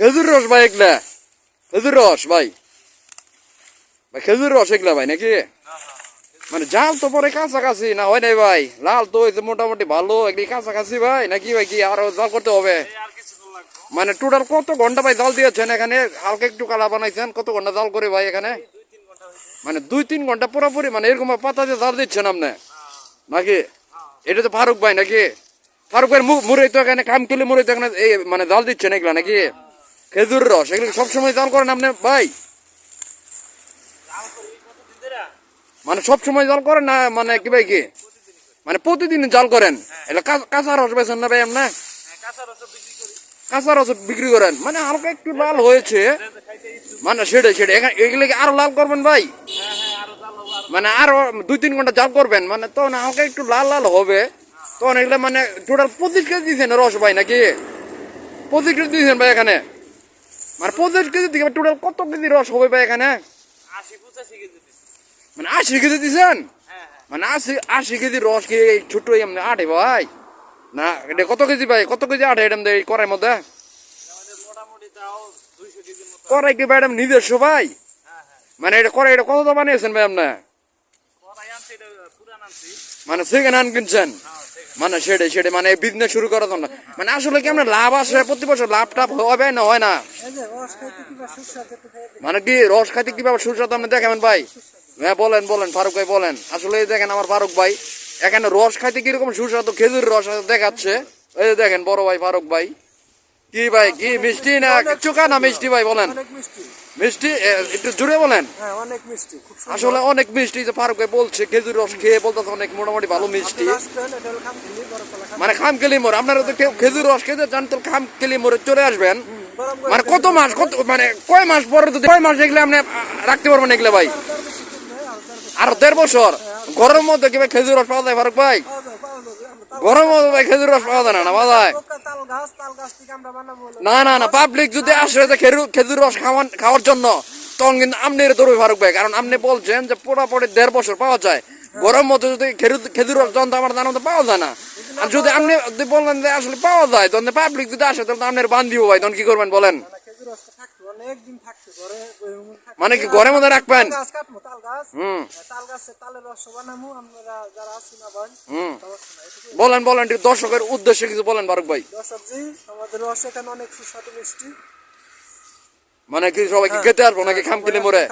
খেজুর রস ভাই এগুলা, খেজুর রস ভাই, ভাই খেজুর রস এগুলা ভাই নাকি? মানে জাল তো পরে কাছাকাছি না হয় নাই ভাই, লাল তো হয়েছে মোটামুটি ভালো, একদিন কাছাকাছি ভাই নাকি ভাই? কি আরো জাল করতে হবে? মানে টোটাল কত ঘন্টা ভাই জাল দিয়েছেন এখানে? হালকা একটু কালা বানাইছেন, কত ঘন্টা জাল করে ভাই এখানে? মানে 2-3 ঘন্টা পুরোপুরি মানে এরকম পাতা দিয়ে জাল দিচ্ছেন আপনি নাকি? এটা তো ফারুক ভাই নাকি? ফারুক ভাই মুড়ে তো এখানে কাম কেলে মুড়ে তো এখানে এই মানে জাল দিচ্ছেন এগুলা নাকি? খেজুর রস এগুলো সবসময় জাল করেন আপনি ভাই? মানে সবসময় জাল করেন না মানে কি ভাই? কি মানে প্রতিদিন জাল করেন? এটা কাঁচা রস বেছেন না ভাই আপনি? কাঁচা রস বিক্রি করেন মানে হালকা একটু লাল হয়েছে মানে সেটাই এখানে এগুলো কি আরো লাল করবেন ভাই? মানে আরো 2-3 ঘন্টা জাল করবেন মানে তখন হালকা একটু লাল লাল হবে তখন এগুলো মানে টোটাল 25 কেজি দিয়েছেন রস ভাই নাকি? 25 কেজি দিয়েছেন ভাই এখানে? মানে 25 কেজি থেকে টোটাল কত কেজি রস হবে ভাই এখানে? মানে 80 কেজি দিয়েছেন? মানে 80 কেজি রস কি ছোট এমনি আটে ভাই? না এটা কত কেজি ভাই? কত কেজি আটে এটা এই কড়াইয়ের মধ্যে? কড়াই কি ভাই এটা নিজস্ব ভাই? মানে এটা কড়াই এটা কত বানিয়েছেন ভাই আপনি? মানে সেকেন্ড হ্যান্ড কিনছেন? মানে সেটাই মানে বিজনেস শুরু করার জন্য মানে আসলে কি আপনার লাভ আসে প্রতি বছর? লাভ টাভ হবে না হয় না? মানে কি রস খাইতে কিভাবে সুস্বাদু আপনি দেখাবেন ভাই? হ্যাঁ বলেন বলেন ফারুক ভাই বলেন। আসলে দেখেন আমার ফারুক ভাই এখানে রস খাইতে কিরকম সুস্বাদু খেজুর রস দেখাচ্ছে। এই যে দেখেন বড় ভাই ফারুক ভাই কি ভাই কি মিষ্টি না চোখা না মিষ্টি ভাই বলেন? মিষ্টি একটু জুড়ে বলেন। আসলে অনেক মিষ্টি যে ফারুক ভাই বলছে খেজুর রস খেয়ে বলতেছে অনেক মোটামুটি ভালো মিষ্টি। মানে খামকেলি মোড় আপনারা তো খেজুর রস খেতে চান তো খামকেলি মোড়ে চলে আসবেন। মানে কত মাস কত মানে কয় মাস পরে যদি কয় মাস এগুলো আপনি রাখতে পারবেন এগুলো ভাই? আরো 1.5 বছর? ঘরের মধ্যে কি ভাই খেজুর রস পাওয়া যায় ফারুক ভাই? ঘরের মধ্যে ভাই খেজুর রস পাওয়া যায় না পাওয়া যায়? না পাবলিক যদি আসে খেজুর রস খাওয়ার জন্য তখন কিন্তু আপনি ধরবে ফারুক ভাই, কারণ আপনি বলছেন যে পোড়াপড়ি 1.5 বছর পাওয়া যায়। গরম মধ্যে যদি খেজুর রস যখন আমার জানার মতো পাওয়া যায় না, আর যদি আপনি বললেন যে আসলে পাওয়া যায় তখন পাবলিক যদি আসে তাহলে আপনার বান দিব ভাই, তখন কি করবেন বলেন? মানে কি ঘরের মধ্যে রাখবেন? বলেন বলেন দর্শকের উদ্দেশ্যে কিছু বলেন ফারুক ভাই। আমাদের রস এখানে অনেক সুস্বাদু মিষ্টি। মানে কি সবাইকে খেতে আসবো নাকি খামকেলি মোড়ে?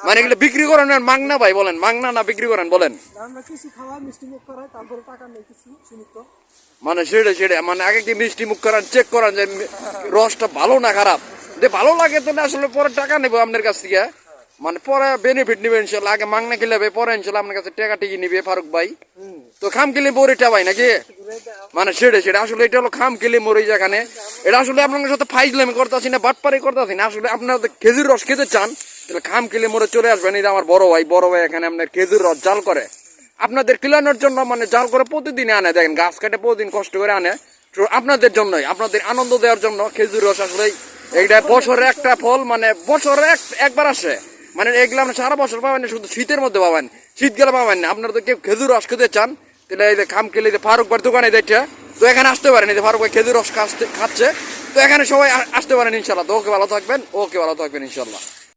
মানে এগুলো বিক্রি করেন না মাংনা ভাই বলেন? মাংনা না বিক্রি করেন বলেন? মানে সেটাই মানে আগে কি মিষ্টি মুখ করান চেক করান যে রসটা ভালো না খারাপ? যে ভালো লাগে তাহলে আসলে পরে টাকা নেবো আপনার কাছ থেকে, মানে পরে বেনিফিট নিবে ইনশাল্লাহ। আগে মাংনা খেলে পরে ইনশাল্লাহ আপনার কাছে টাকা টিকি নিবে ফারুক ভাই। তো খামকেলি মোড়িটা ভাই নাকি? মানে সেটাই আসলে এটা হলো খামকেলি মোড়ি যেখানে। এটা আসলে আপনার সাথে ফাইজলামি করতেছি না বাটপারি করতেছি না, আসলে আপনারা খেজুর রস খেতে চান তাহলে খামকেলি মোড়ে চলে আসবেন। এই যে আমার বড় ভাই এখানে আপনার খেজুর রস জাল করে আপনাদের খিলানোর জন্য মানে জাল করে প্রতিদিন আনে। দেখেন গাছ কাটে প্রতিদিন কষ্ট করে আনে আপনাদের জন্যই, আপনাদের আনন্দ দেওয়ার জন্য খেজুর রস। আসলে এইটা বছরে একটা ফল, মানে বছরে একবার আসে। মানে এগুলো আপনি সারা বছর পাবেন, শুধু শীতের মধ্যে পাবেন, শীত গেলে পাবেন না। আপনারা তো কেউ খেজুর রস খেতে চান তাহলে এই যে খামকেলি ফারুক ভাই দোকানে দেখছে তো এখানে আসতে পারেন। এই যে ফারুক ভাই খেজুর রস খাচ্ছে তো এখানে সবাই আসতে পারেন ইনশাল্লাহ। তো ওকে ভালো থাকবেন ইনশাল্লাহ।